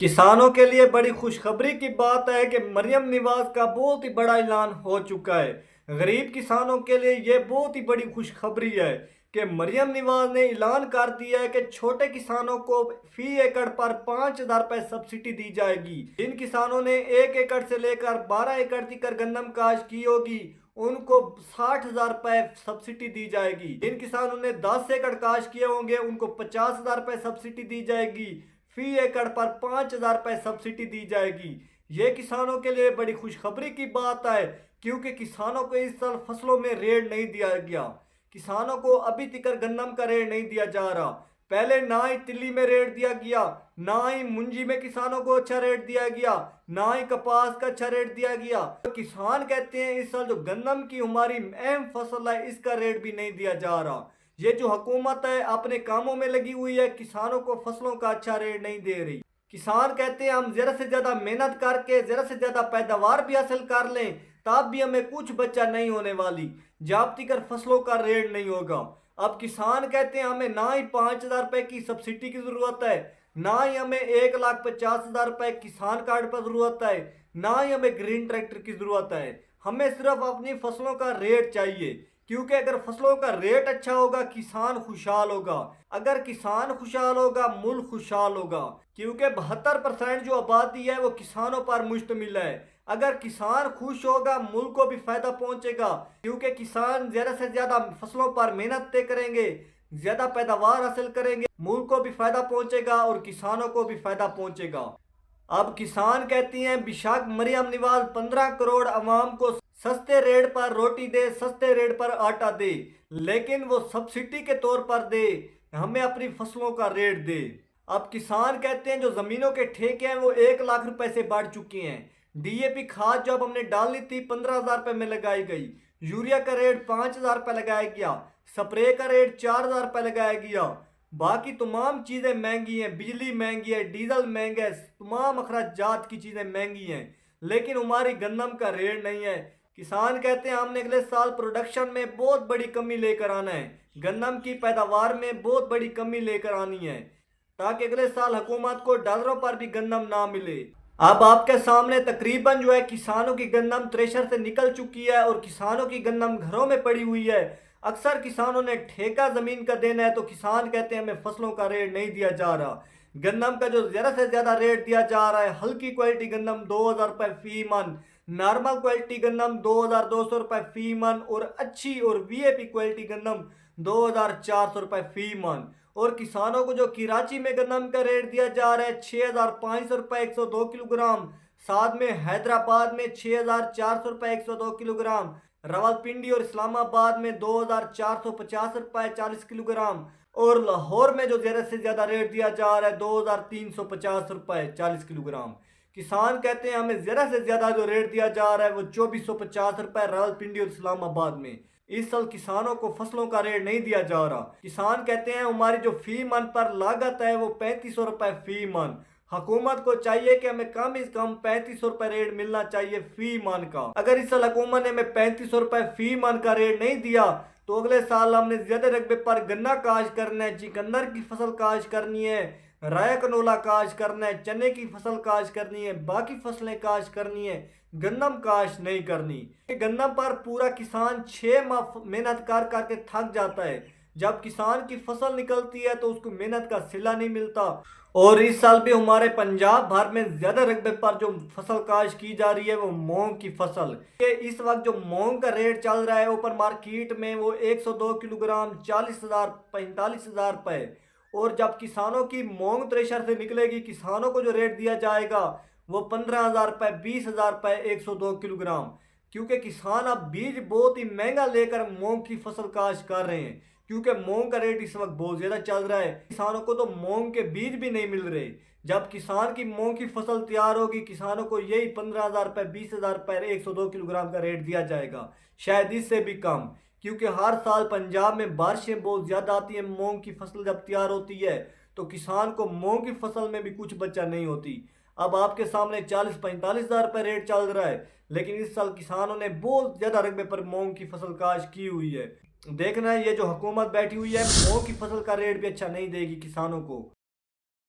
किसानों के लिए बड़ी खुशखबरी की बात है कि मरियम नवाज का बहुत ही बड़ा ऐलान हो चुका है। गरीब किसानों के लिए यह बहुत ही बड़ी खुशखबरी है कि मरियम नवाज ने ऐलान कर दिया है कि छोटे किसानों को फी एकड़ पर 5,000 रुपए सब्सिडी दी जाएगी। जिन किसानों ने 1 एकड़ से लेकर 12 एकड़ तक गन्नम काश्त की होगी उनको 60,000 रुपए सब्सिडी दी जाएगी। जिन किसानों ने 10 एकड़ काश्त किए होंगे उनको 50,000 रुपए सब्सिडी दी जाएगी। फी एकड़ पर 5,000 रुपए सब्सिडी दी जाएगी। ये किसानों के लिए बड़ी खुशखबरी की बात है क्योंकि किसानों को इस साल फसलों में रेट नहीं दिया गया। किसानों को अभी तक गन्नम का रेट नहीं दिया जा रहा। पहले ना ही तिल्ली में रेट दिया गया, ना ही मुंजी में किसानों को अच्छा रेट दिया गया, ना ही कपास का अच्छा रेट दिया गया। तो किसान कहते हैं इस साल जो गन्नम की हमारी अहम फसल है इसका रेट भी नहीं दिया जा रहा। ये जो हुकूमत है अपने कामों में लगी हुई है, किसानों को फसलों का अच्छा रेट नहीं दे रही। किसान कहते हैं हम ज़्यादा से ज़्यादा मेहनत करके ज़्यादा से ज़्यादा पैदावार भी हासिल कर लें तब भी हमें कुछ बचा नहीं होने वाली जब तक फसलों का रेट नहीं होगा। अब किसान कहते हैं हमें ना ही 5,000 रुपए की सब्सिडी की ज़रूरत है, ना ही हमें 1,50,000 रुपए किसान कार्ड पर ज़रूरत है, ना ही हमें ग्रीन ट्रैक्टर की ज़रूरत है। हमें सिर्फ अपनी फसलों का रेट चाहिए क्योंकि अगर फसलों का रेट अच्छा होगा किसान खुशहाल होगा। अगर किसान खुशहाल होगा मुल्क खुशहाल होगा क्योंकि 72% जो आबादी है वो किसानों पर मुश्तमिल है। अगर किसान खुश होगा मुल्क को भी फायदा पहुंचेगा क्योंकि किसान ज्यादा से ज्यादा फसलों पर मेहनत करेंगे, ज्यादा पैदावार हासिल करेंगे, मुल्क को भी फायदा पहुंचेगा और किसानों को भी फायदा पहुंचेगा। अब किसान कहती हैं बेशक मरियम नवाज 15 करोड़ अवाम को सस्ते रेट पर रोटी दे, सस्ते रेट पर आटा दे, लेकिन वो सब्सिडी के तौर पर दे, हमें अपनी फसलों का रेट दे। अब किसान कहते हैं जो ज़मीनों के ठेके हैं वो 1 लाख रुपए से बढ़ चुके हैं। डीएपी खाद जब हमने डाली थी 15,000 रुपए में लगाई गई, यूरिया का रेट 5,000 रुपए लगाया गया, स्प्रे का रेट 4,000 रुपए लगाया गया। बाकी तमाम चीज़ें महंगी हैं, बिजली महंगी है, डीजल महंगा है, तमाम अखराजात की चीज़ें महंगी हैं, लेकिन हमारी गंदम का रेट नहीं है। किसान कहते हैं हमने अगले साल प्रोडक्शन में बहुत बड़ी कमी लेकर आना है, गंदम की पैदावार में बहुत बड़ी कमी लेकर आनी है ताकि अगले साल हुकूमत को डॉलरों पर भी गंदम ना मिले। अब आपके सामने तकरीबन जो है किसानों की गंदम थ्रेशर से निकल चुकी है और किसानों की गंदम घरों में पड़ी हुई है। अक्सर किसानों ने ठेका ज़मीन का देना है तो किसान कहते हैं हमें फसलों का रेट नहीं दिया जा रहा। गंदम का जो ज़्यादा से ज़्यादा रेट दिया जा रहा है, हल्की क्वालिटी गंदम 2,000 रुपये फी मन, नॉर्मल क्वालिटी गंदम 2,200 रुपये फी मन और अच्छी और वीआईपी क्वालिटी गंदम 2,400 रुपये फी मन। और किसानों को जो कराची में गंदम का रेट दिया जा रहा है 6,500 रुपये 102 किलोग्राम, साथ में हैदराबाद में 6,400 रुपये 102 किलोग्राम, रावलपिंडी और इस्लामाबाद में 2,450 रुपये 40 किलोग्राम, और लाहौर में जो ज़्यादा से ज़्यादा रेट दिया जा रहा है 2,350 रुपये 40 किलोग्राम। किसान कहते हैं हमें ज़्यादा से ज़्यादा जो रेट दिया जा रहा है वो 2,450 रुपये रावलपिंडी और इस्लामाबाद में। इस साल किसानों को फसलों का रेट नहीं दिया जा रहा। किसान कहते हैं हमारी जो फी मन पर लागत है वो 3,500 रुपये फी मन। हुकूमत को चाहिए कि हमें कम से कम 3,500 रुपये रेट मिलना चाहिए फी मन का। अगर इस साल हुकूमत ने हमें 3,500 रुपये फी मन का रेट नहीं दिया तो अगले साल हमने ज्यादा रकबे पर गन्ना काश्त करना है, चिकन्नर की फसल काश्त करनी है, राया कनोला काश्त करना है, चने की फसल काश्त करनी है, बाकी फसलें काश्त करनी है, गंदम काश्त नहीं करनी। गंदम पर पूरा किसान 6 माह मेहनत कर करके थक जाता है। जब किसान की फसल निकलती है तो उसको मेहनत का सिला नहीं मिलता। और इस साल भी हमारे पंजाब भर में ज्यादा रकबे पर जो फसल काश्त की जा रही है वो मूंग की फसल। इस वक्त जो मूंग का रेट चल रहा है ऊपर मार्केट में वो 102 किलोग्राम 40,000 45,000 रुपये। और जब किसानों की मूंग थ्रेशर से निकलेगी किसानों को जो रेट दिया जाएगा वो 15,000 रुपये 20,000 रुपये 102 किलोग्राम, क्योंकि किसान अब बीज बहुत ही महंगा लेकर मूंग की फसल काश्त कर रहे हैं क्योंकि मूंग का रेट इस वक्त बहुत ज़्यादा चल रहा है। किसानों को तो मूंग के बीज भी नहीं मिल रहे। जब किसान की मूंग की फसल तैयार होगी किसानों को यही 15,000 रुपये 20,000 रुपये 102 किलोग्राम का रेट दिया जाएगा, शायद इससे भी कम, क्योंकि हर साल पंजाब में बारिशें बहुत ज़्यादा आती हैं। मूंग की फसल जब तैयार होती है तो किसान को मूंग की फसल में भी कुछ बचा नहीं होती। अब आपके सामने 40-45,000 रुपये रेट चल रहा है, लेकिन इस साल किसानों ने बहुत ज़्यादा रकबे पर मूंग की फसल काश्त की हुई है। देखना है ये जो हुकूमत बैठी हुई है मूंग की फसल का रेट भी अच्छा नहीं देगी किसानों को।